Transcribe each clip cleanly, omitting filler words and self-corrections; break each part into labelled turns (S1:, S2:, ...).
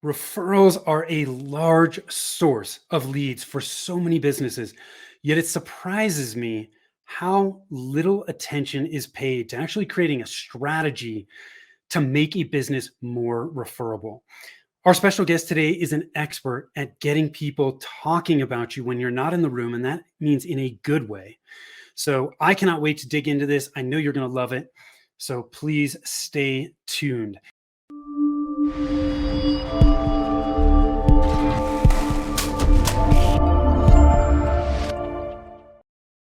S1: Referrals are a large source of leads for so many businesses, yet it surprises me how little attention is paid to actually creating a strategy to make a business more referable. Our special guest today is an expert at getting people talking about you when you're not in the room, and that means in a good way. So I cannot wait to dig into this. I know you're going to love it. So please stay tuned.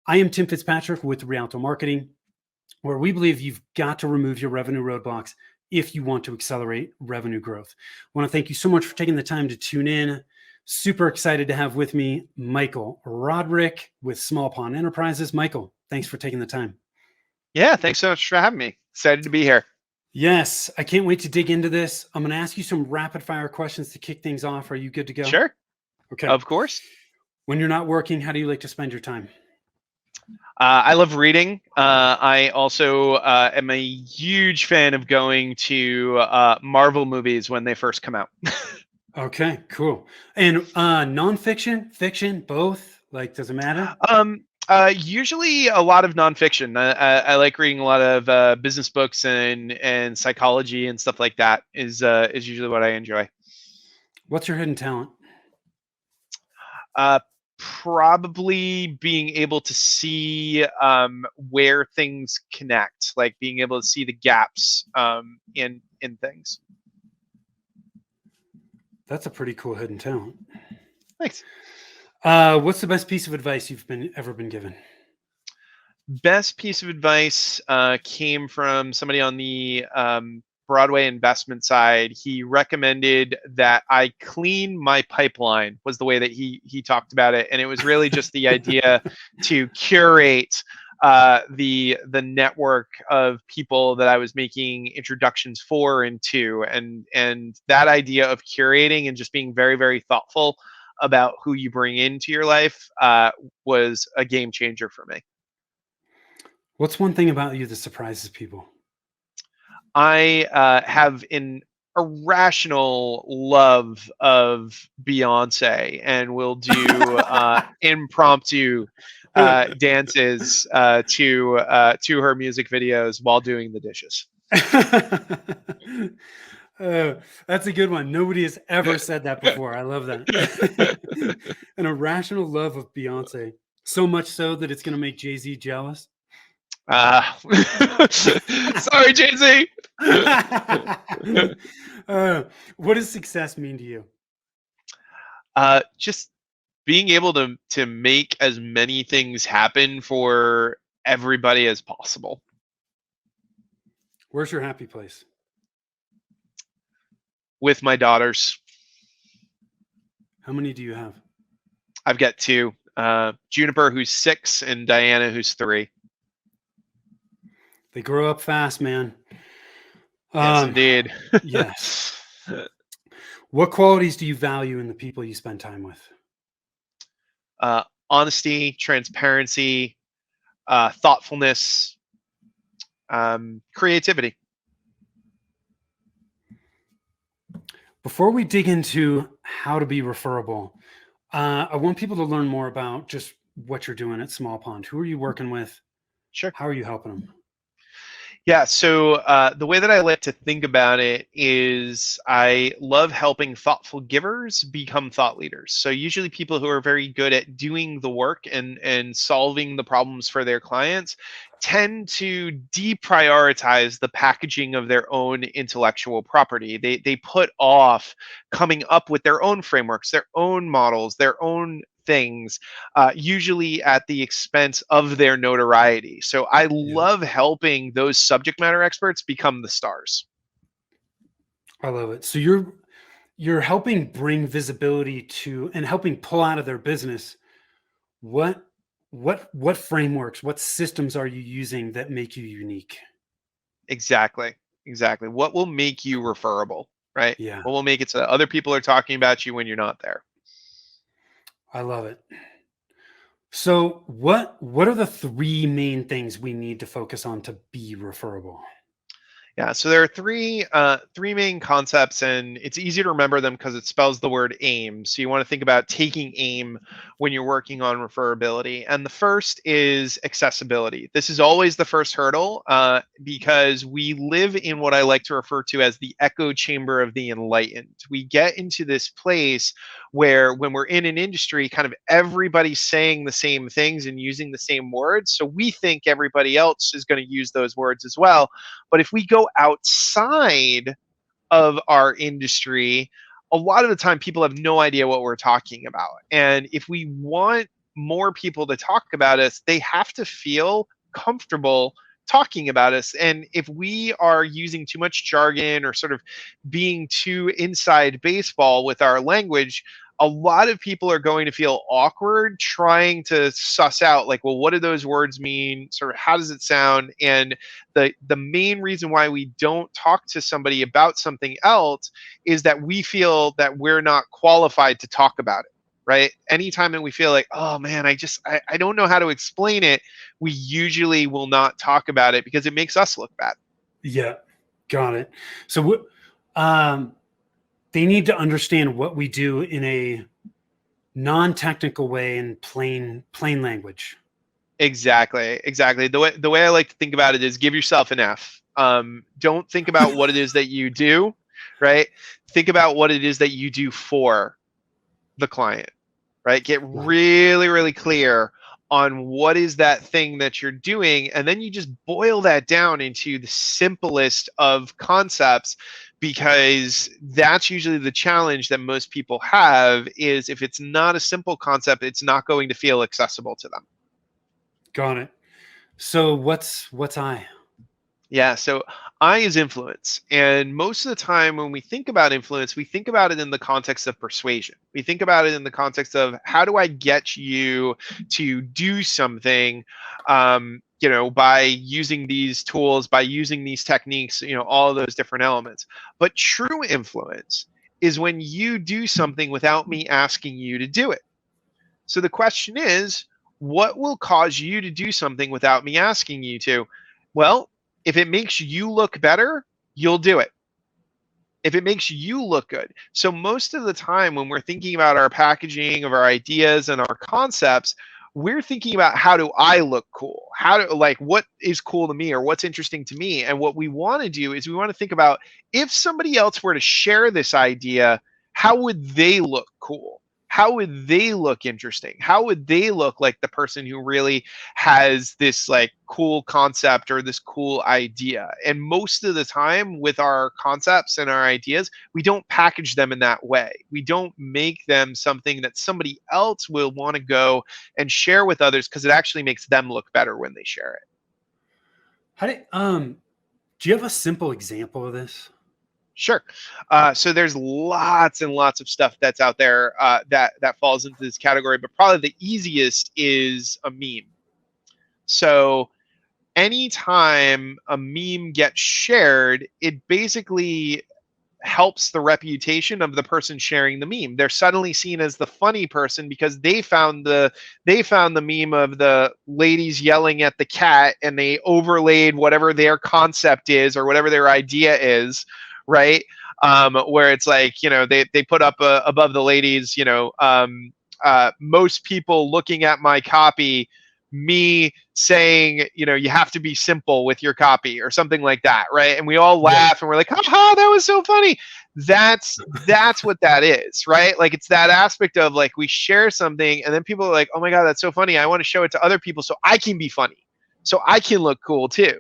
S1: I am Tim Fitzpatrick with Rialto Marketing, where we believe you've got to remove your revenue roadblocks if you want to accelerate revenue growth. I want to thank you so much for taking the time to tune in. Super excited to have with me Michael Roderick with Small Pond Enterprises. Michael, thanks for taking the time.
S2: Yeah, thanks so much for having me. Excited to be here.
S1: Yes, I can't wait to dig into this. I'm going to ask you some rapid fire questions to kick things off. Are you good to go?
S2: Sure.
S1: Okay.
S2: Of course.
S1: When you're not working, how do you like to spend your time?
S2: I love reading. I also am a huge fan of going to Marvel movies when they first come out.
S1: Okay, cool. And nonfiction, fiction, both? Like, does it matter?
S2: Usually a lot of nonfiction. I like reading a lot of business books and psychology and stuff like that is usually what I enjoy.
S1: What's your hidden talent?
S2: Probably being able to see where things connect, like being able to see the gaps in things.
S1: That's a pretty cool hidden talent.
S2: Thanks.
S1: What's the best piece of advice you've ever been given?
S2: Best piece of advice came from somebody on the Broadway investment side. He recommended that I clean my pipeline, was the way that he talked about it, and it was really just the idea to curate the network of people that I was making introductions for and to, and that idea of curating and just being very, very thoughtful about who you bring into your life was a game changer for me.
S1: What's one thing about you that surprises people?
S2: I have an irrational love of Beyonce and will do impromptu dances to her music videos while doing the dishes.
S1: That's a good one. Nobody has ever said that before. I love that. An irrational love of Beyonce. So much so that it's going to make Jay-Z jealous.
S2: Sorry, Jay-Z.
S1: What does success mean to you?
S2: Just being able to make as many things happen for everybody as possible.
S1: Where's your happy place?
S2: With my daughters.
S1: How many do you have?
S2: I've got two. Juniper, who's 6, and Diana, who's 3.
S1: They grow up fast, man.
S2: Yes, indeed.
S1: Yes. What qualities do you value in the people you spend time with?
S2: Honesty, transparency, thoughtfulness, creativity.
S1: Before we dig into how to be referable, I want people to learn more about just what you're doing at Small Pond. Who are you working with?
S2: Sure.
S1: How are you helping them?
S2: Yeah, so the way that I like to think about it is I love helping thoughtful givers become thought leaders. So usually people who are very good at doing the work and solving the problems for their clients tend to deprioritize the packaging of their own intellectual property. They put off coming up with their own frameworks, their own models, their own things, usually at the expense of their notoriety. So I love helping those subject matter experts become the stars.
S1: I love it. So you're helping bring visibility to and helping pull out of their business. What frameworks, what systems are you using that make you unique?
S2: Exactly. What will make you referable, right?
S1: Yeah,
S2: What will make it so that other people are talking about you when you're not there?
S1: I love it. So what are the 3 main things we need to focus on to be referable?
S2: Yeah, so there are three main concepts, and it's easy to remember them because it spells the word aim. So you want to think about taking aim when you're working on referability. And the first is accessibility. This is always the first hurdle because we live in what I like to refer to as the echo chamber of the enlightened. We get into this place where when we're in an industry, kind of everybody's saying the same things and using the same words. So we think everybody else is going to use those words as well, but if we go outside of our industry, a lot of the time people have no idea what we're talking about. And if we want more people to talk about us, they have to feel comfortable talking about us. And if we are using too much jargon or sort of being too inside baseball with our language, a lot of people are going to feel awkward trying to suss out, like, well, what do those words mean, sort of how does it sound. And the main reason why we don't talk to somebody about something else is that we feel that we're not qualified to talk about it, right? Anytime that we feel like, oh man, I don't know how to explain it, we usually will not talk about it because it makes us look bad.
S1: Yeah, got it. So um, they need to understand what we do in a non-technical way in plain language.
S2: Exactly. The way I like to think about it is give yourself an F. Don't think about what it is that you do, right? Think about what it is that you do for the client, right? Get
S1: Right.
S2: really, really clear on what is that thing that you're doing, and then you just boil that down into the simplest of concepts, because that's usually the challenge that most people have, is if it's not a simple concept, it's not going to feel accessible to them.
S1: Got it. So what's I?
S2: Yeah, so I is influence. And most of the time when we think about influence, we think about it in the context of persuasion. We think about it in the context of how do I get you to do something, by using these tools, by using these techniques, all of those different elements. But true influence is when you do something without me asking you to do it. So the question is, what will cause you to do something without me asking you to? Well, if it makes you look better, you'll do it. If it makes you look good. So most of the time when we're thinking about our packaging of our ideas and our concepts, we're thinking about how do I look cool? What is cool to me or what's interesting to me? And what we want to do is we want to think about, if somebody else were to share this idea, how would they look cool? How would they look interesting? How would they look like the person who really has this like cool concept or this cool idea? And most of the time with our concepts and our ideas, we don't package them in that way. We don't make them something that somebody else will want to go and share with others, because it actually makes them look better when they share it.
S1: Do you have a simple example of this?
S2: Sure. So there's lots and lots of stuff that's out there that falls into this category, but probably the easiest is a meme. So anytime a meme gets shared, it basically helps the reputation of the person sharing the meme. They're suddenly seen as the funny person because they found the meme of the ladies yelling at the cat, and they overlaid whatever their concept is or whatever their idea is, right? Where it's like, they put up above the ladies, most people looking at my copy, me saying, you have to be simple with your copy or something like that, right? And we all
S1: Yeah.
S2: laugh and we're like, haha, that was so funny. That's what that is, right? Like, it's that aspect of like, we share something and then people are like, oh my God, that's so funny. I want to show it to other people so I can be funny, so I can look cool too,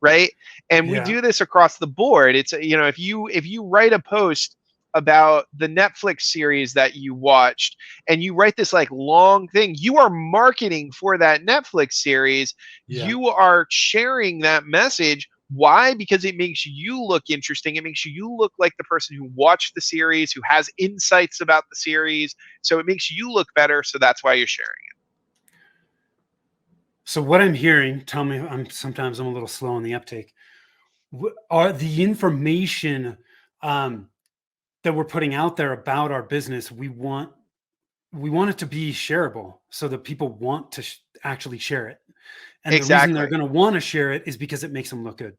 S2: right? And we
S1: Yeah.
S2: do this across the board. It's, if you write a post about the Netflix series that you watched, and you write this like long thing, you are marketing for that Netflix series.
S1: Yeah.
S2: You are sharing that message. Why? Because it makes you look interesting. It makes you look like the person who watched the series, who has insights about the series. So it makes you look better. So that's why you're sharing it.
S1: So what I'm hearing, tell me, sometimes I'm a little slow on the uptake. Are the information um, that we're putting out there about our business, we want it to be shareable so that people want to actually share it. And the reason they're
S2: Exactly.
S1: going to want to share it is because it makes them look good.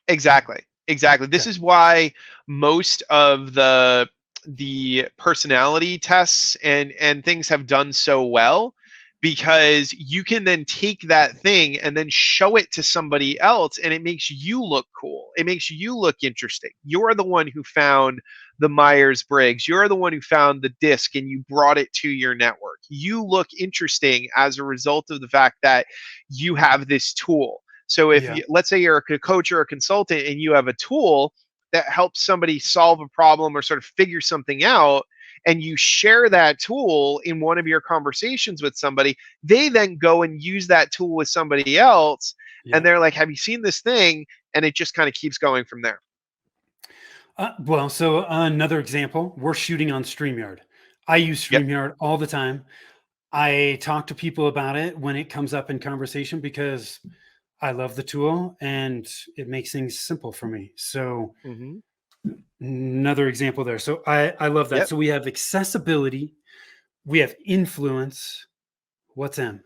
S2: Exactly. Exactly. This
S1: Okay.
S2: is why most of the personality tests and things have done so well, because you can then take that thing and then show it to somebody else, and it makes you look cool. It makes you look interesting. You're the one who found the Myers-Briggs. You're the one who found the disc and you brought it to your network. You look interesting as a result of the fact that you have this tool. So if
S1: Yeah.
S2: you, let's say you're a coach or a consultant and you have a tool that helps somebody solve a problem or sort of figure something out, and you share that tool in one of your conversations with somebody, they then go and use that tool with somebody else, and
S1: Yeah.
S2: they're like, have you seen this thing? And it just kind of keeps going from there.
S1: Well, so another example, we're shooting on StreamYard. I use
S2: Yep.
S1: StreamYard all the time. I talk to people about it when it comes up in conversation because I love the tool and it makes things simple for me. So
S2: Hmm.
S1: another example there. So I love that.
S2: Yep.
S1: So we have accessibility, we have influence. What's M?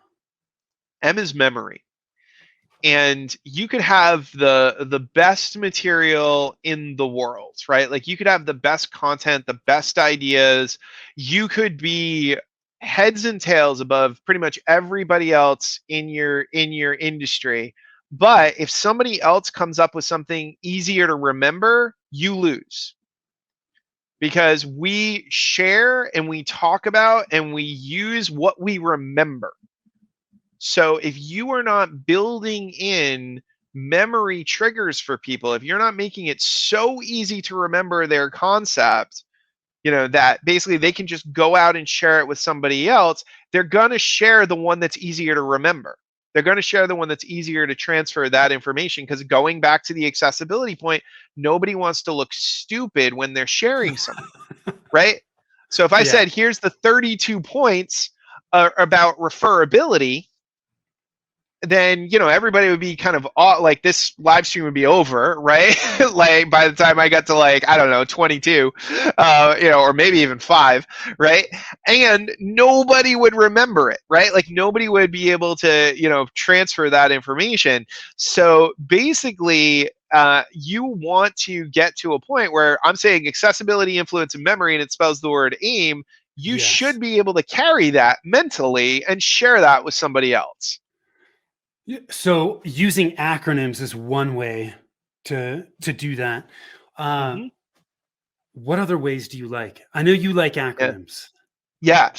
S2: M is memory. And you could have the best material in the world, right? Like you could have the best content, the best ideas. You could be heads and tails above pretty much everybody else in your industry. But if somebody else comes up with something easier to remember, you lose, because we share and we talk about and we use what we remember. So if you are not building in memory triggers for people, if you're not making it so easy to remember their concept, that basically they can just go out and share it with somebody else, they're going to share the one that's easier to remember. They're going to share the one that's easier to transfer that information, because going back to the accessibility point, nobody wants to look stupid when they're sharing something, right? So if I
S1: Yeah.
S2: said, here's the 32 points about referability, then everybody would be kind of like, this live stream would be over, right? Like by the time I got to, like, I don't know, 22, or maybe even 5, right? And nobody would remember it, right? Like nobody would be able to transfer that information. So basically, you want to get to a point where I'm saying accessibility, influence, and memory, and it spells the word aim. You
S1: Yes.
S2: should be able to carry that mentally and share that with somebody else.
S1: So using acronyms is one way to do that. Uh,
S2: Hmm.
S1: what other ways do you like? I know you like
S2: Yeah.
S1: acronyms.
S2: Yeah.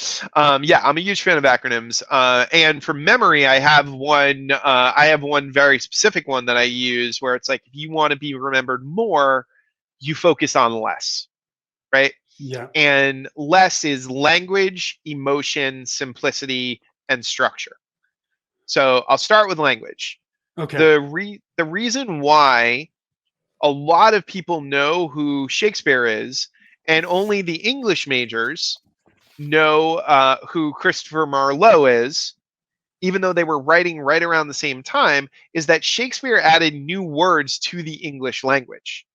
S2: Yeah, I'm a huge fan of acronyms. And for memory, I have one. I have one very specific one that I use, where it's like, if you want to be remembered more, you focus on less, right?
S1: Yeah.
S2: And less is language, emotion, simplicity, and structure. So I'll start with language.
S1: Okay.
S2: The reason why a lot of people know who Shakespeare is, and only the English majors know who Christopher Marlowe is, even though they were writing right around the same time, is that Shakespeare added new words to the English language.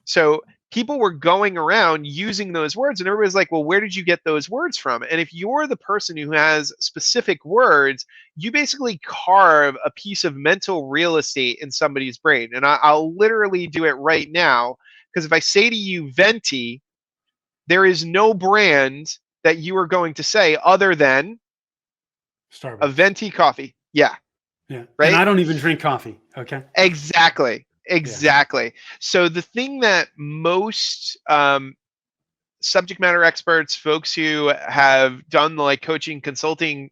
S2: So people were going around using those words, and everybody's like, well, where did you get those words from? And if you're the person who has specific words, you basically carve a piece of mental real estate in somebody's brain. And I'll literally do it right now, because if I say to you venti, there is no brand that you are going to say other than a
S1: Starbucks.
S2: venti coffee. Yeah,
S1: Yeah. And
S2: right?
S1: I don't even drink coffee. Okay.
S2: Exactly.
S1: Yeah.
S2: Exactly. So the thing that most subject matter experts, folks who have done the, like, coaching consulting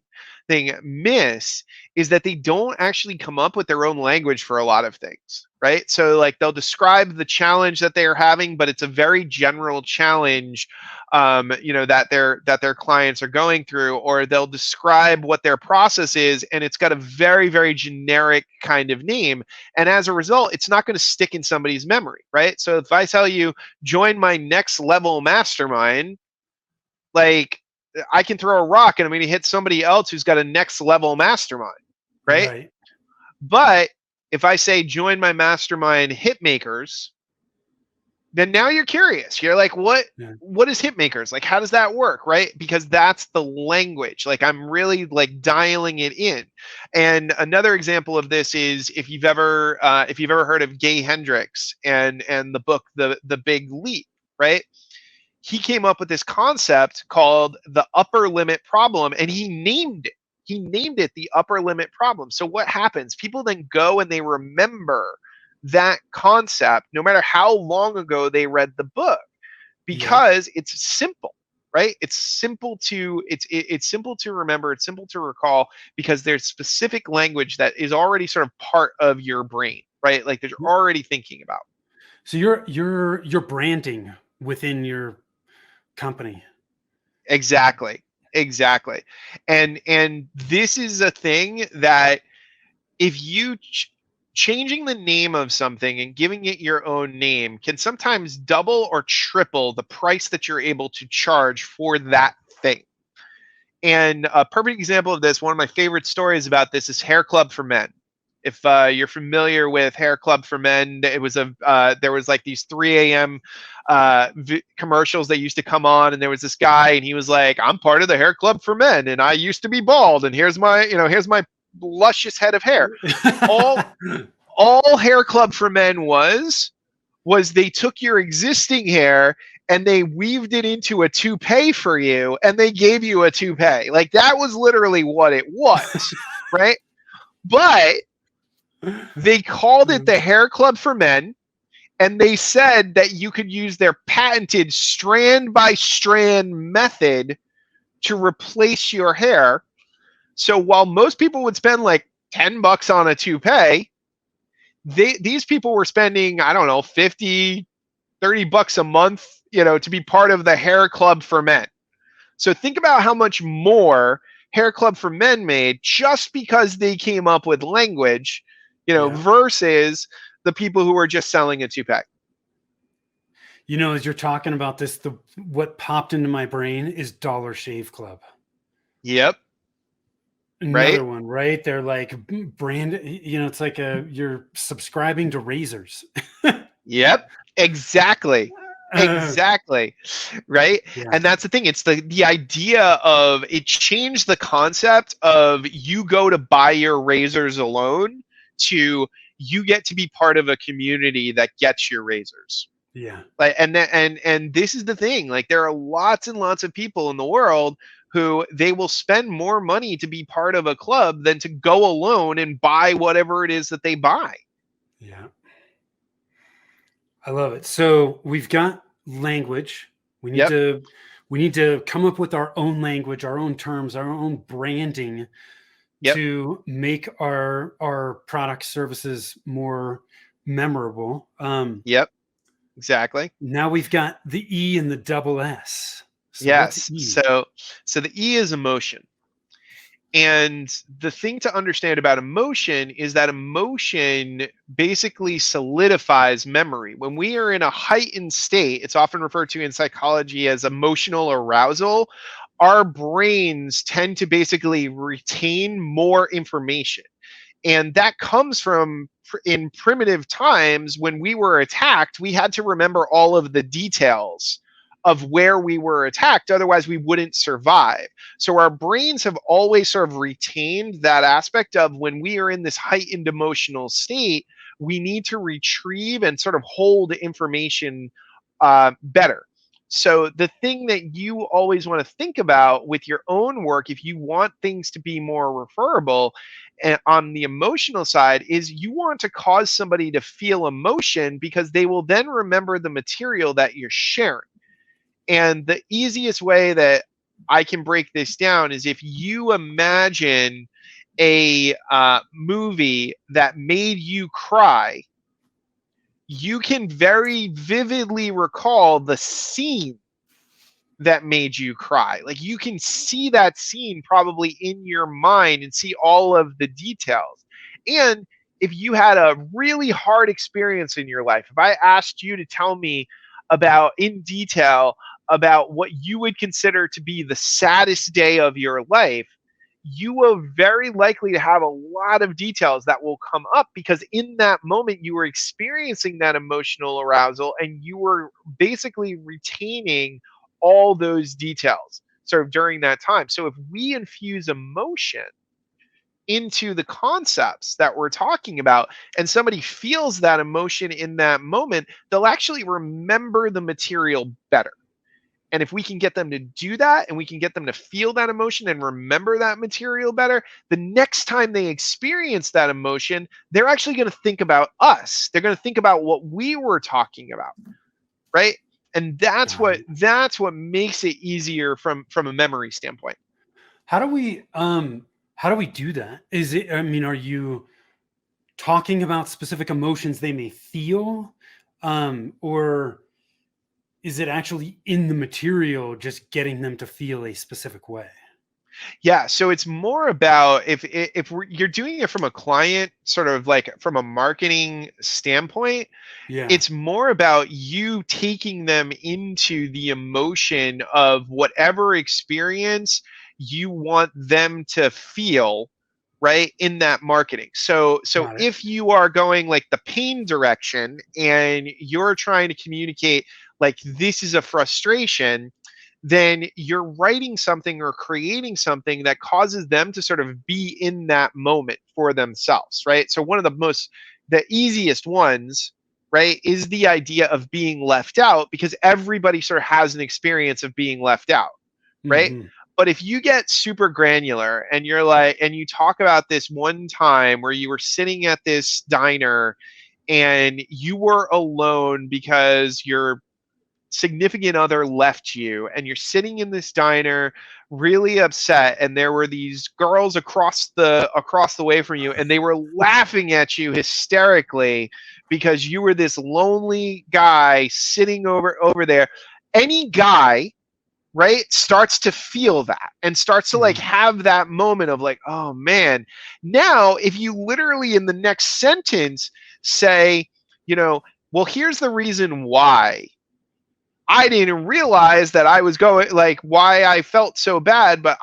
S2: thing, miss, is that they don't actually come up with their own language for a lot of things, right? So like they'll describe the challenge that they're having, but it's a very general challenge, that their clients are going through, or they'll describe what their process is, and it's got a very, very generic kind of name, and as a result, it's not going to stick in somebody's memory, right? So if I tell you, join my next level mastermind, like, I can throw a rock and I'm going to hit somebody else who's got a next level mastermind, right?
S1: Right.
S2: But if I say, join my mastermind hit makers, then now you're curious. You're like,
S1: Yeah.
S2: what is hitmakers? Like, how does that work? Right? Because that's the language. Like, I'm really like dialing it in. And another example of this is if you've ever heard of Gay Hendricks and the book The Big Leap, right? He came up with this concept called the upper limit problem, and he named it the upper limit problem. So what happens, people then go and they remember that concept no matter how long ago they read the book,
S1: Yep.
S2: because it's simple, right? It's simple to remember, it's simple to recall, because there's specific language that is already sort of part of your brain, right? Like there's already thinking about.
S1: So you're branding within your company.
S2: Exactly. Exactly. And this is a thing that if you changing the name of something and giving it your own name can sometimes double or triple the price that you're able to charge for that thing. And a perfect example of this, one of my favorite stories about this, is Hair Club for Men. If you're familiar with Hair Club for Men, it was there was like these 3 a.m. Commercials that used to come on, and there was this guy, and he was like, "I'm part of the Hair Club for Men, and I used to be bald, and here's my luscious head of hair." All all Hair Club for Men was they took your existing hair and they weaved it into a toupee for you, and they gave you a toupee. Like that was literally what it was, right? But they called it the Hair Club for Men, and they said that you could use their patented strand by strand method to replace your hair. So while most people would spend like $10 on a toupee, these people were spending, I don't know, 50, $30 a month, to be part of the Hair Club for Men. So think about how much more Hair Club for Men made just because they came up with language,
S1: Yeah.
S2: versus the people who were just selling a toupee.
S1: As you're talking about this, what popped into my brain is Dollar Shave Club.
S2: Yep. Right.
S1: Another one, right? They're like brand, it's like you're subscribing to razors.
S2: Yep. Exactly.
S1: Uh,
S2: Exactly. Right.
S1: yeah.
S2: And that's the thing. It's the idea of it changed the concept of you go to buy your razors alone to you get to be part of a community that gets your razors.
S1: Yeah.
S2: Like, and this is the thing. Like, there are lots and lots of people in the world who they will spend more money to be part of a club than to go alone and buy whatever it is that they buy.
S1: Yeah. I love it. So we've got language. We need
S2: Yep.
S1: to we need to come up with our own language, our own terms, our own branding
S2: Yep.
S1: to make our product services more memorable.
S2: Yep. Exactly.
S1: Now we've got the E and the double S. So what's
S2: Yes.
S1: E?
S2: So the E is emotion. And the thing to understand about emotion is that emotion basically solidifies memory. When we are in a heightened state, it's often referred to in psychology as emotional arousal. Our brains tend to basically retain more information. And that comes from in primitive times when we were attacked, we had to remember all of the details of where we were attacked. Otherwise, we wouldn't survive. So our brains have always sort of retained that aspect of when we are in this heightened emotional state, we need to retrieve and sort of hold information better. So the thing that you always want to think about with your own work, if you want things to be more referable, and on the emotional side, is you want to cause somebody to feel emotion because they will then remember the material that you're sharing. And the easiest way that I can break this down is if you imagine a movie that made you cry, you can very vividly recall the scene that made you cry. Like you can see that scene probably in your mind and see all of the details. And if you had a really hard experience in your life, if I asked you to tell me about in detail about what you would consider to be the saddest day of your life, you will very likely to have a lot of details that will come up because in that moment you were experiencing that emotional arousal and you were basically retaining all those details sort of during that time. So if we infuse emotion into the concepts that we're talking about and somebody feels that emotion in that moment, they'll actually remember the material better. And if we can get them to do that and we can get them to feel that emotion and remember that material better, the next time they experience that emotion, they're actually going to think about us. They're going to think about what we were talking about, right? And
S1: Got it.
S2: that's what makes it easier from a memory standpoint.
S1: How do we how do we do that? Is it, I mean, are you talking about specific emotions they may feel? Or is it actually in the material just getting them to feel a specific way?
S2: Yeah, so it's more about you're doing it from a client sort of like from a marketing standpoint,
S1: Yeah.
S2: it's more about you taking them into the emotion of whatever experience you want them to feel, right, in that marketing. So
S1: Got it.
S2: if you are going like the pain direction and you're trying to communicate like this is a frustration, then you're writing something or creating something that causes them to sort of be in that moment for themselves, right? So one of the easiest ones, right, is the idea of being left out because everybody sort of has an experience of being left out, right?
S1: Hmm.
S2: But if you get super granular and you're like, and you talk about this one time where you were sitting at this diner and you were alone because your significant other left you and you're sitting in this diner really upset and there were these girls across the way from you and they were laughing at you hysterically because you were this lonely guy sitting over there. Any guy, right, starts to feel that and starts to like
S1: Hmm.
S2: have that moment of like, oh man. Now if you literally in the next sentence say, you know, well, here's the reason why I didn't realize that I was going like why I felt so bad, but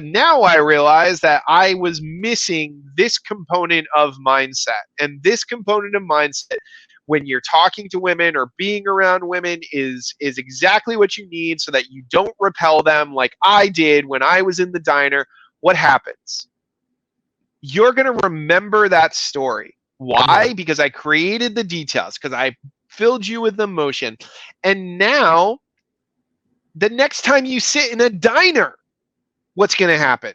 S2: now I realize that I was missing this component of mindset. And this component of mindset when you're talking to women or being around women is exactly what you need so that you don't repel them like I did when I was in the diner. What happens? You're going to remember that story.
S1: Yeah.
S2: Why? Because I created the details, because I filled you with emotion. And now the next time you sit in a diner, what's going to happen?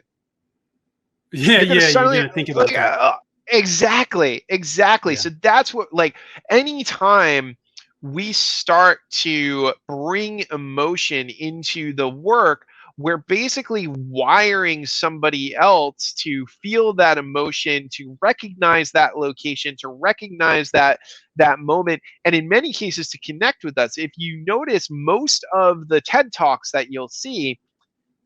S1: Yeah,
S2: You're going to
S1: yeah, you're
S2: suddenly,
S1: gonna think about that.
S2: exactly.
S1: Yeah.
S2: So that's what, like, anytime we start to bring emotion into the work, we're basically wiring somebody else to feel that emotion, to recognize that location, to recognize that moment, and in many cases to connect with us. If you notice, most of the TED Talks that you'll see,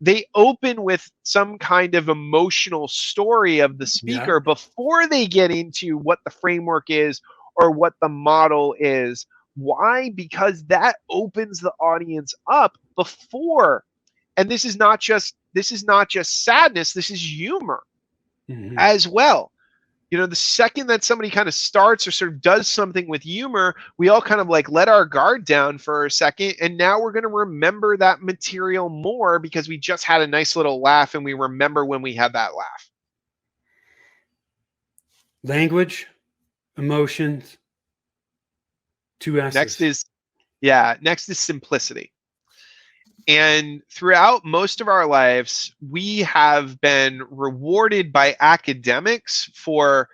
S2: they open with some kind of emotional story of the
S1: Yeah.
S2: speaker before they get into what the framework is or what the model is. Why? Because that opens the audience up before. And this is not just sadness, this is humor
S1: Hmm.
S2: as well. The second that somebody kind of starts or sort of does something with humor, we all kind of like let our guard down for a second. And now we're going to remember that material more because we just had a nice little laugh and we remember when we had that laugh.
S1: Language, emotions, two
S2: Next
S1: S's.
S2: is, yeah, next is simplicity. And throughout most of our lives, we have been rewarded by academics for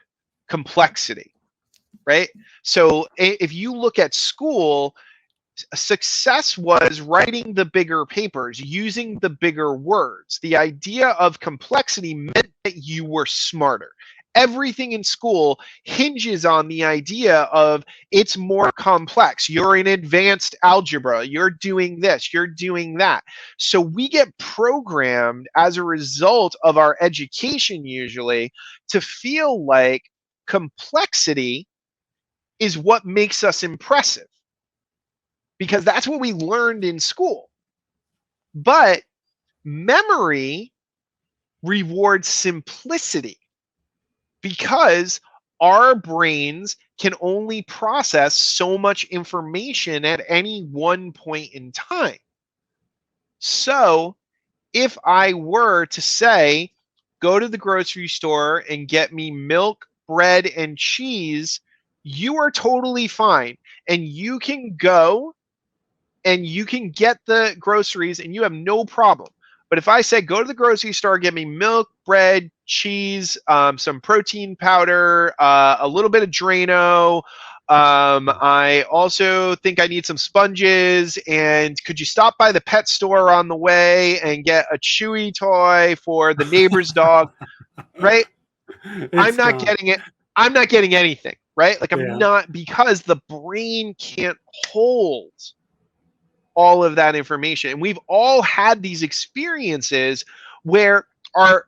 S2: complexity, right? So if you look at school, success was writing the bigger papers, using the bigger words. The idea of complexity meant that you were smarter. Everything in school hinges on the idea of it's more complex. You're in advanced algebra. You're doing this. You're doing that. So we get programmed as a result of our education, usually, to feel like complexity is what makes us impressive because that's what we learned in school. But memory reward simplicity because our brains can only process so much information at any one point in time. So if I were to say, go to the grocery store and get me milk, bread, and cheese, you are totally fine. And you can go and you can get the groceries and you have no problem. But if I said, go to the grocery store, get me milk, bread, cheese, some protein powder, a little bit of Drano. I also think I need some sponges. And could you stop by the pet store on the way and get a Chewy toy for the neighbor's dog? Right? I'm
S1: It's
S2: not
S1: gone.
S2: getting it. I'm not getting anything. Right? Like I'm
S1: Yeah.
S2: not, because the brain can't hold all of that information. And we've all had these experiences where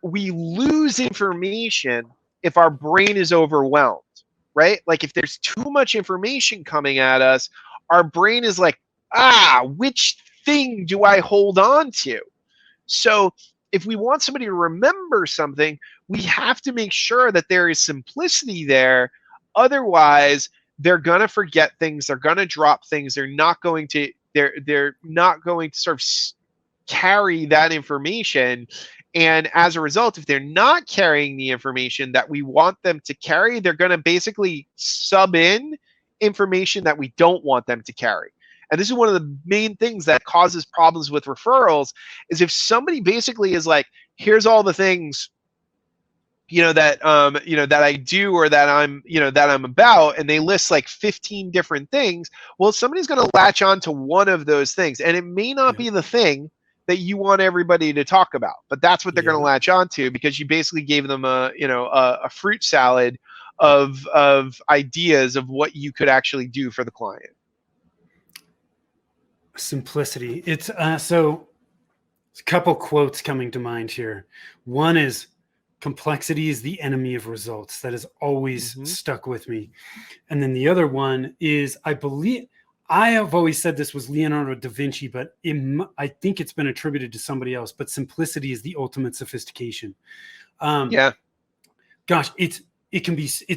S2: we lose information if our brain is overwhelmed, right? Like if there's too much information coming at us, our brain is like, which thing do I hold on to? So if we want somebody to remember something, we have to make sure that there is simplicity there. Otherwise, they're going to forget things, they're going to drop things, they're not going to sort of carry that information. And as a result, if they're not carrying the information that we want them to carry, they're going to basically sub in information that we don't want them to carry. And this is one of the main things that causes problems with referrals is if somebody basically is like, here's all the things that I do or that I'm about, and they list like 15 different things. Well, somebody's going to latch on to one of those things, and it may not
S1: Yeah.
S2: be the thing that you want everybody to talk about, but that's what they're going to
S1: Yeah.
S2: latch on to because you basically gave them a fruit salad of ideas of what you could actually do for the client.
S1: Simplicity. It's so a couple quotes coming to mind here. One is, complexity is the enemy of results. That has always
S2: Mm-hmm.
S1: stuck with me. And then the other one is, I have always said this was Leonardo da Vinci, but I think it's been attributed to somebody else. But simplicity is the ultimate sophistication.
S2: Yeah.
S1: Gosh, it's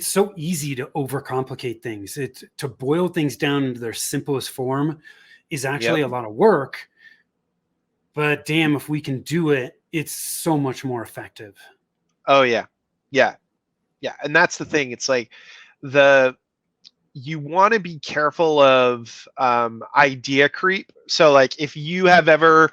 S1: so easy to overcomplicate things. To boil things down into their simplest form is actually
S2: Yep.
S1: a lot of work. But damn, if we can do it, it's so much more effective.
S2: Oh yeah. Yeah. Yeah. And that's the thing. It's like you want to be careful of idea creep. So like if you have ever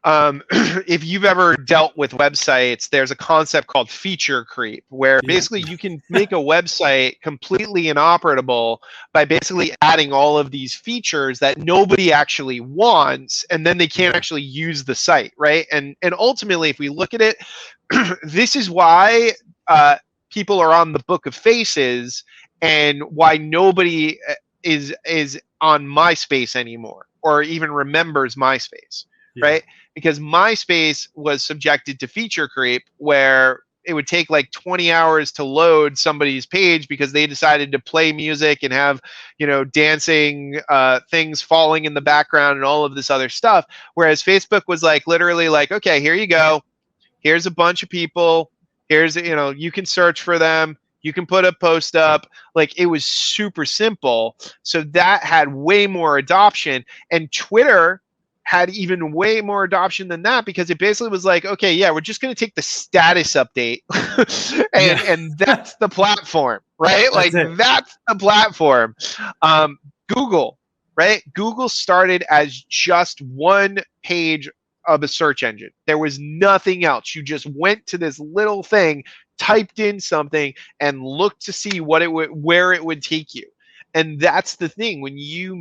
S2: if you've ever dealt with websites, there's a concept called feature creep where
S1: Yeah.
S2: basically you can make a website completely inoperable by basically adding all of these features that nobody actually wants, and then they can't actually use the site, right? And ultimately, if we look at it, this is why people are on the Book of Faces and why nobody is on MySpace anymore or even remembers MySpace,
S1: Yeah.
S2: right? Because MySpace was subjected to feature creep where it would take like 20 hours to load somebody's page because they decided to play music and have, dancing things falling in the background and all of this other stuff. Whereas Facebook was like literally like, okay, here you go. Here's a bunch of people. Here's, you can search for them. You can put a post up. Like it was super simple. So that had way more adoption. And Twitter had even way more adoption than that because it basically was like, okay, yeah, we're just going to take the status update
S1: Yeah.
S2: and that's the platform, right?
S1: That's
S2: Like
S1: it.
S2: that's the platform. Google, right? Google started as just one page of a search engine. There was nothing else. You just went to this little thing, typed in something, and looked to see where it would take you. And that's the thing. When you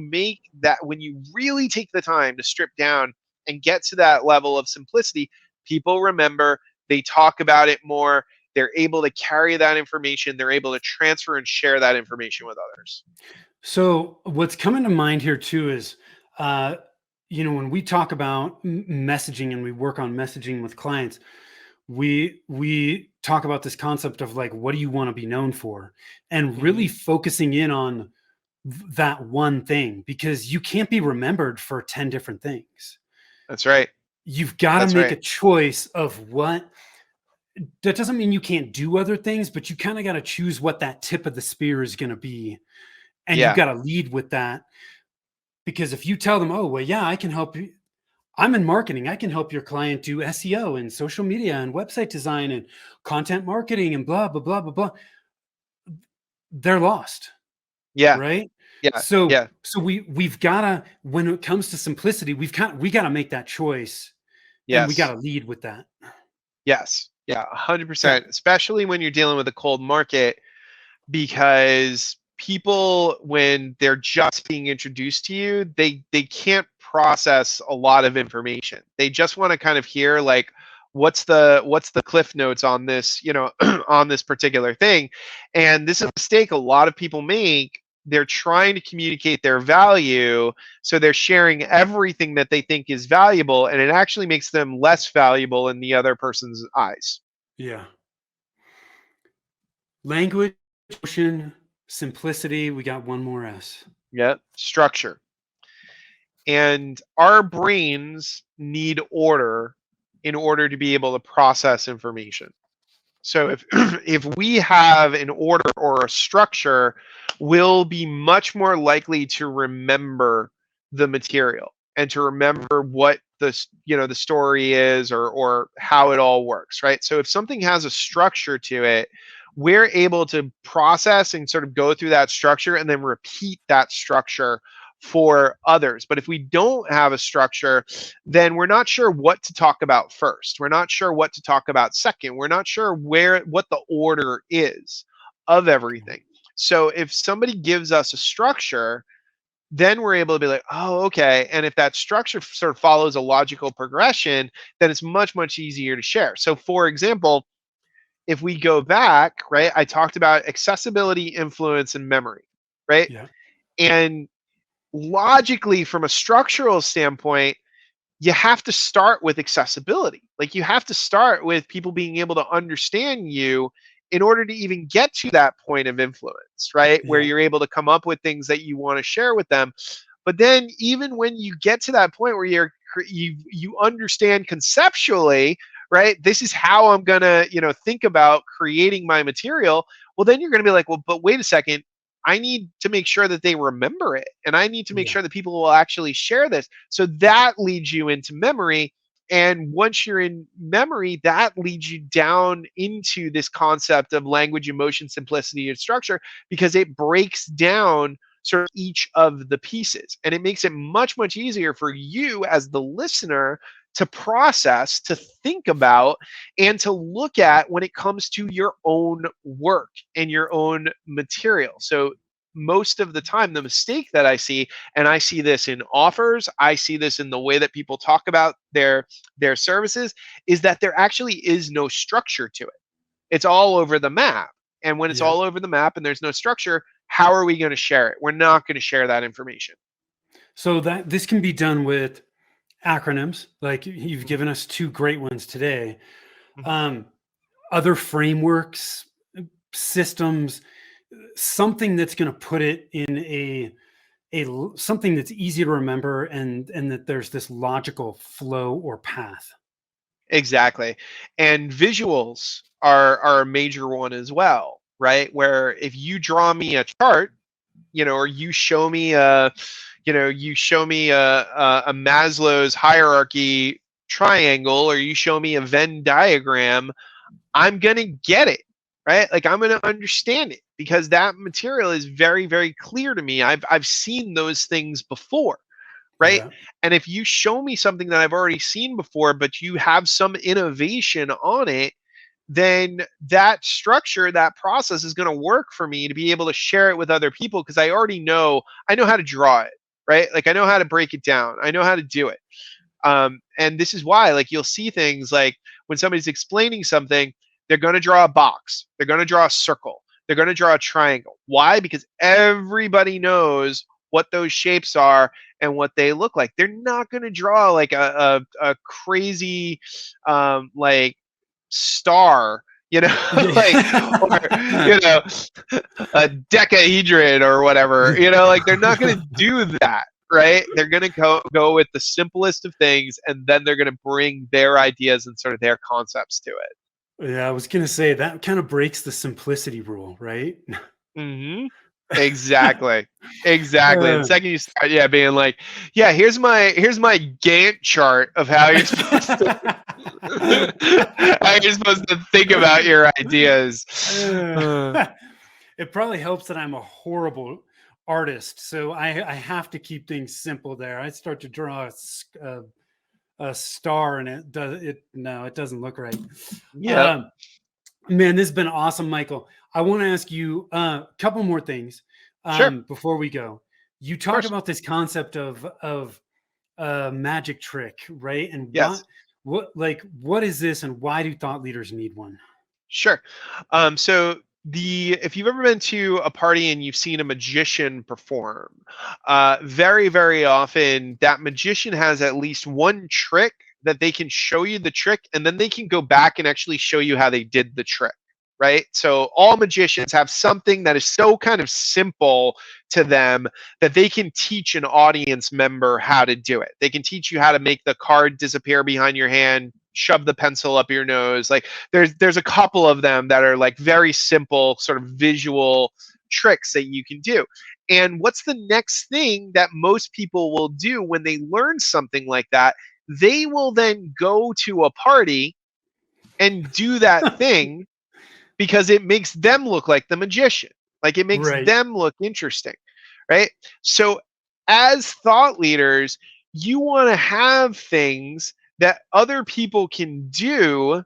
S2: really take the time to strip down and get to that level of simplicity, people remember, they talk about it more, they're able to carry that information, they're able to transfer and share that information with others.
S1: So what's coming to mind here too is, when we talk about messaging and we work on messaging with clients, we talk about this concept of like, what do you want to be known for, and really
S2: Mm-hmm.
S1: focusing in on that one thing, because you can't be remembered for 10 different things.
S2: That's right.
S1: You've got to
S2: That's
S1: make
S2: right.
S1: a choice of what that doesn't mean you can't do other things, but you kind of got to choose what that tip of the spear is going to be. And you
S2: Yeah.
S1: got to lead with that. Because if you tell them, oh, well, yeah, I can help you. I'm in marketing. I can help your client do SEO and social media and website design and content marketing and blah, blah, blah, blah, blah. They're lost.
S2: Yeah.
S1: Right.
S2: Yeah.
S1: So,
S2: Yeah.
S1: we've gotta, when it comes to simplicity, we gotta make that choice and we
S2: Yes.
S1: gotta lead with that.
S2: Yes. Yeah.
S1: Okay.
S2: 100%. Especially when you're dealing with a cold market, because people, when they're just being introduced to you, they can't process a lot of information. They just want to kind of hear like, what's the cliff notes on this, on this particular thing. And this is a mistake a lot of people make. They're trying to communicate their value, so they're sharing everything that they think is valuable, and it actually makes them less valuable in the other person's eyes.
S1: Yeah. Language, motion, simplicity. We got one more S.
S2: Yeah, structure. And our brains need order in order to be able to process information. So if we have an order or a structure, we'll be much more likely to remember the material and to remember what the story is, or how it all works, right? So if something has a structure to it, we're able to process and sort of go through that structure and then repeat that structure for others. But if we don't have a structure, then we're not sure what to talk about first. We're not sure what to talk about second. We're not sure what the order is of everything. So if somebody gives us a structure, then we're able to be like, oh, okay. And if that structure sort of follows a logical progression, then it's much, much easier to share. So for example, if we go back, right, I talked about accessibility, influence, and memory, right?
S1: Yeah.
S2: And logically, from a structural standpoint, you have to start with accessibility. Like, you have to start with people being able to understand you in order to even get to that point of influence, right? Where
S1: Yeah.
S2: you're able to come up with things that you want to share with them. But then even when you get to that point where you understand conceptually, right? This is how I'm going to, think about creating my material. Well, then you're going to be like, well, but wait a second. I need to make sure that they remember it, and I need to make
S1: Yeah.
S2: sure that people will actually share this. So that leads you into memory. And once you're in memory, that leads you down into this concept of language, emotion, simplicity, and structure, because it breaks down sort of each of the pieces. And it makes it much, much easier for you as the listener to process, to think about, and to look at when it comes to your own work and your own material. So most of the time, the mistake that I see, and I see this in offers, I see this in the way that people talk about their services, is that there actually is no structure to it. It's all over the map. And when it's
S1: Yeah.
S2: all over the map and there's no structure, how are we going to share it? We're not going to share that information.
S1: So that this can be done with acronyms. Like you've
S2: Mhm,
S1: given us two great ones today.
S2: mhm.
S1: Um, Other frameworks, systems, something that's going to put it in something that's easy to remember, and that there's this logical flow or path.
S2: Exactly. And visuals are a major one as well, right? Where if you draw me a chart, or you show me a Maslow's hierarchy triangle, or you show me a Venn diagram, I'm going to get it, right? Like, I'm going to understand it because that material is very, very clear to me. I've seen those things before, right?
S1: Yeah.
S2: And if you show me something that I've already seen before, but you have some innovation on it, then that structure, that process is going to work for me to be able to share it with other people, because I know how to draw it, right? Like, I know how to break it down. I know how to do it. And this is why, like, you'll see things like when somebody's explaining something, they're going to draw a box, they're going to draw a circle, they're going to draw a triangle. Why? Because everybody knows what those shapes are and what they look like. They're not going to draw like a crazy like star, like, or
S1: Yeah.
S2: you know a decahedron or whatever, like, they're not going to do that, right? They're going to go with the simplest of things, and then they're going to bring their ideas and sort of their concepts to it.
S1: Yeah, I was gonna say that kind of breaks the simplicity rule, right?
S2: Hmm. Exactly. Exactly. And
S1: Uh,
S2: second you start, yeah, being like, yeah, here's my Gantt chart of how you're supposed to how you're supposed to think about your ideas.
S1: uh,
S2: Uh,
S1: it probably helps that I'm a horrible artist, so I have to keep things simple there. I start to draw a star, and it does it. No, it doesn't look right.
S2: yep.
S1: Um, Man, this has been awesome, Michael. I want to ask you a couple more things
S2: Sure. Of
S1: before we go. You talk
S2: course.
S1: about this concept of magic trick, right? And
S2: Yes.
S1: what is this, and why do thought leaders need one?
S2: Sure. So if you've ever been to a party and you've seen a magician perform, very, very often that magician has at least one trick that they can show you the trick, and then they can go back and actually show you how they did the trick. Right. So all magicians have something that is so kind of simple to them that they can teach an audience member how to do it. They can teach you how to make the card disappear behind your hand, shove the pencil up your nose. Like there's a couple of them that are like very simple sort of visual tricks that you can do. And what's the next thing that most people will do when they learn something like that? They will then go to a party and do that thing because it makes them look like the magician. Like it makes
S1: Right.
S2: them look interesting, right? So as thought leaders, you want to have things that other people can do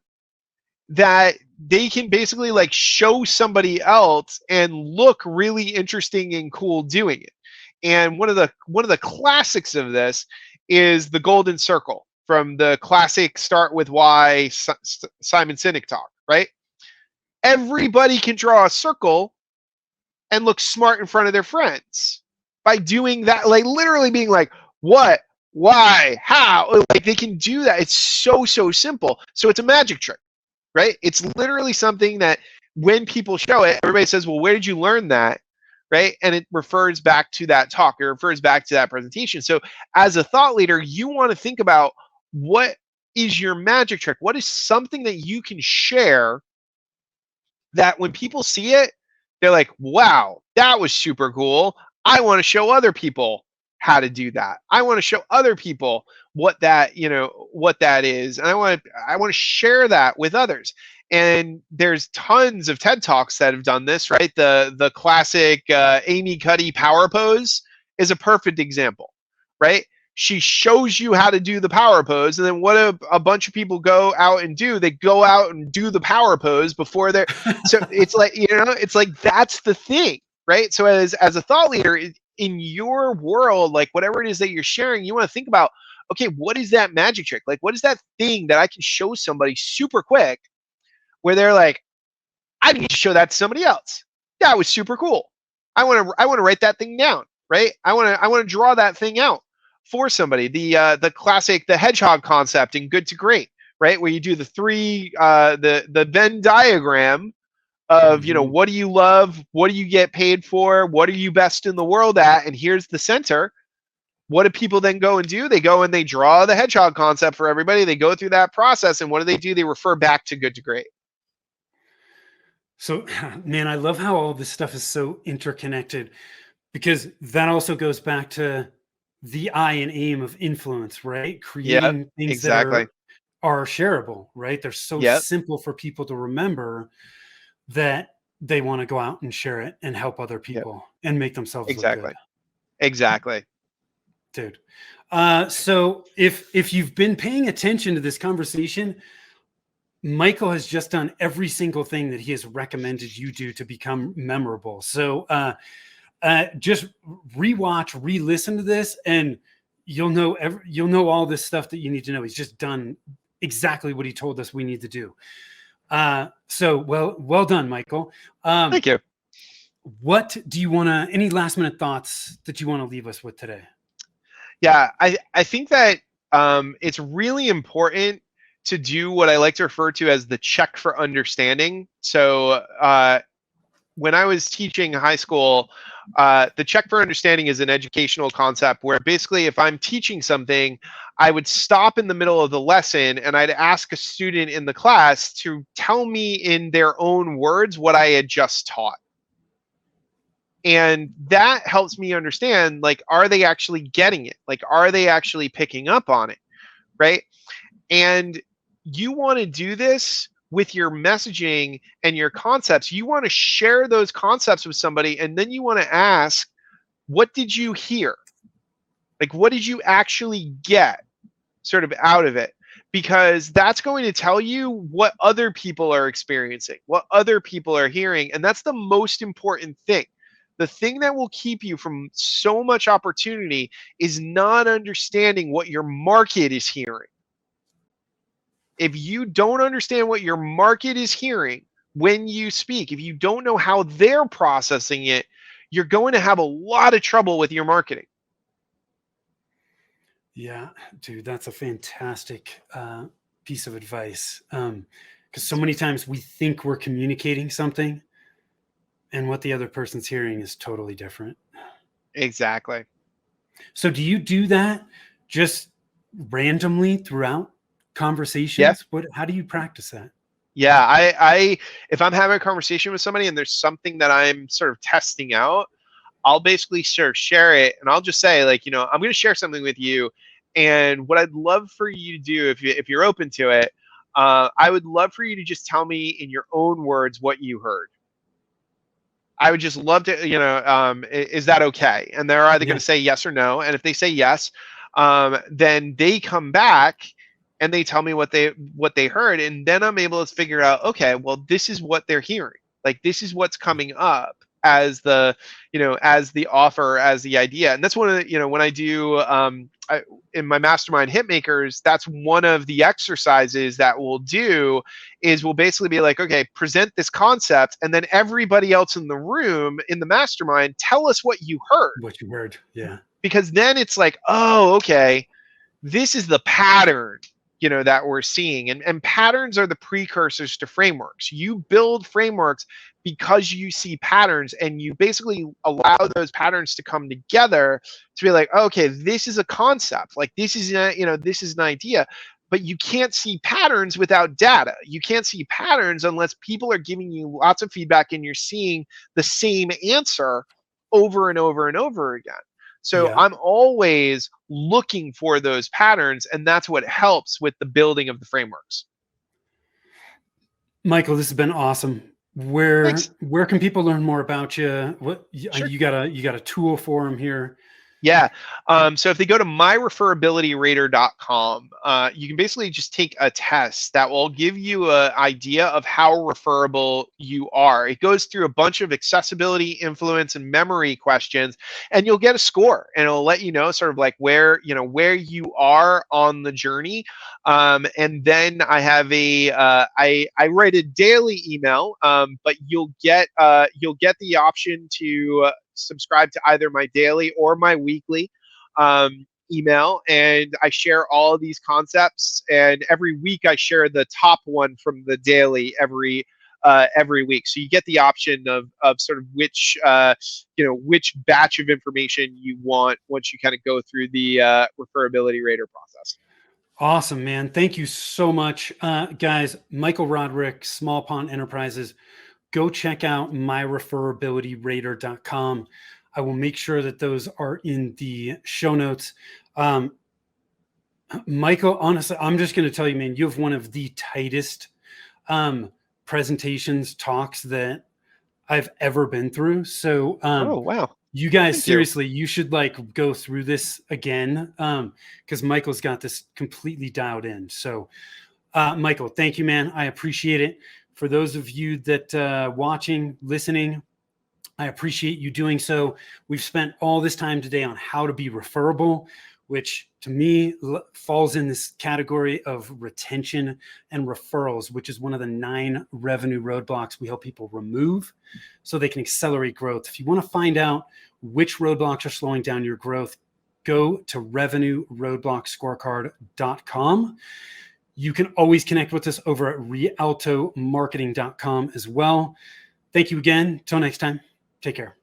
S2: that they can basically like show somebody else and look really interesting and cool doing it. And one of the classics of this is the golden circle from the classic Start with Why Simon Sinek talk, right? Everybody can draw a circle and look smart in front of their friends by doing that, like literally being like, what, why, how? Like they can do that. It's so simple. So it's a magic trick, right? It's literally something that when people show it, everybody says, well, where did you learn that? Right. And it refers back to that talk, it refers back to that presentation. So as a thought leader, you want to think about what is your magic trick? What is something that you can share that when people see it, they're like, wow, that was super cool. I want to show other people how to do that. I want to show other people what that is. And I want to share that with others. And there's tons of TED Talks that have done this, right? The classic Amy Cuddy power pose is a perfect example, right? She shows you how to do the power pose, and then what a bunch of people go out and do? They go out and do the power pose before they're. So it's like it's like that's the thing, right? So as a thought leader in your world, like whatever it is that you're sharing, you want to think about, okay, what is that magic trick? Like, what is that thing that I can show somebody super quick, where they're like, I need to show that to somebody else. That was super cool. I want to write that thing down, right? I want to draw that thing out for somebody. The classic the hedgehog concept in Good to Great, right? Where you do the three the Venn diagram of
S1: Mhm.
S2: what do you love, what do you get paid for, what are you best in the world at, and here's the center. What do people then go and do? They go and they draw the hedgehog concept for everybody. They go through that process, and what do? They refer back to Good to Great.
S1: So, man, I love how all this stuff is so interconnected, because that also goes back to the eye and aim of influence, right?
S2: Yep,
S1: Creating things that
S2: exactly.
S1: are shareable, right? They're so
S2: Yep,
S1: simple for people to remember that they want to go out and share it and help other
S2: yep,
S1: people and make themselves look good,
S2: exactly, exactly.
S1: dude. So if you've been paying attention to this conversation, Michael has just done every single thing that he has recommended you do to become memorable. So just rewatch, re-listen to this, and you'll know all this stuff that you need to know. He's just done exactly what he told us we need to do. So well done, Michael. Um,
S2: Thank you.
S1: what do you want to? Any last minute thoughts that you want to leave us with today?
S2: Yeah, I think that it's really important to do what I like to refer to as the check for understanding. So when I was teaching high school, the check for understanding is an educational concept where basically if I'm teaching something, I would stop in the middle of the lesson and I'd ask a student in the class to tell me in their own words what I had just taught. And that helps me understand, like, are they actually getting it? Like, are they actually picking up on it? Right. And you want to do this with your messaging and your concepts. You want to share those concepts with somebody, and then you want to ask, what did you hear? Like, what did you actually get sort of out of it? Because that's going to tell you what other people are experiencing, what other people are hearing. And that's the most important thing. The thing that will keep you from so much opportunity is not understanding what your market is hearing. If you don't understand what your market is hearing when you speak, if you don't know how they're processing it, you're going to have a lot of trouble with your marketing.
S1: Yeah, dude, that's a fantastic piece of advice. Because so many times we think we're communicating something, and what the other person's hearing is totally different.
S2: Exactly.
S1: So, do you do that just randomly throughout
S2: Yeah.
S1: conversations? How do you practice that?
S2: Yeah. I if I'm having a conversation with somebody and there's something that I'm sort of testing out, I'll basically sort of share it, and I'll just say, like, I'm going to share something with you, and what I'd love for you to do, if you're open to it, I would love for you to just tell me in your own words what you heard. I would just love to, is that okay? And they're either going
S1: Yeah.
S2: to say yes or no, and if they say yes, then they come back and they tell me what they heard, and then I'm able to figure out, okay, well, this is what they're hearing. Like, this is what's coming up as the offer, as the idea. And that's one of the, when I do in my mastermind hitmakers, that's one of the exercises that we'll do, is we'll basically be like, okay, present this concept, and then everybody else in the room in the mastermind, tell us what you heard.
S1: What you heard. Yeah.
S2: Because then it's like, oh, okay, this is the pattern, that we're seeing. And patterns are the precursors to frameworks. You build frameworks because you see patterns, and you basically allow those patterns to come together to be like, okay, this is a concept, like this is this is an idea. But you can't see patterns without data. You can't see patterns unless people are giving you lots of feedback and you're seeing the same answer over and over and over again. So
S1: Yeah.
S2: I'm always looking for those patterns, and that's what helps with the building of the frameworks.
S1: Michael, this has been awesome.
S2: Thanks.
S1: Where can people learn more about you? What
S2: Sure.
S1: you got a tool for them here?
S2: Yeah. So if they go to myreferabilityrater.com, you can basically just take a test that will give you an idea of how referable you are. It goes through a bunch of accessibility, influence, and memory questions, and you'll get a score, and it'll let you know sort of like where you are on the journey. And then I have I write a daily email, but you'll get the option to subscribe to either my daily or my weekly email, and I share all of these concepts. And every week I share the top one from the daily every week. So you get the option of sort of which which batch of information you want once you kind of go through the referability rater process.
S1: Awesome, man. Thank you so much. Guys, Michael Roderick, Small Pond Enterprises. Go check out myreferabilityrater.com. I will make sure that those are in the show notes. Michael, honestly, I'm just going to tell you, man, you have one of the tightest presentations, talks that I've ever been through. So
S2: Oh, wow.
S1: you guys,
S2: Thank you.
S1: seriously, you should like go through this again, because Michael's got this completely dialed in. So Michael, thank you, man. I appreciate it. For those of you that watching, listening, I appreciate you doing so. We've spent all this time today on how to be referable, which to me falls in this category of retention and referrals, which is one of the 9 revenue roadblocks we help people remove so they can accelerate growth. If you want to find out which roadblocks are slowing down your growth, go to revenueroadblockscorecard.com. You can always connect with us over at rialtomarketing.com as well. Thank you again. Till next time. Take care.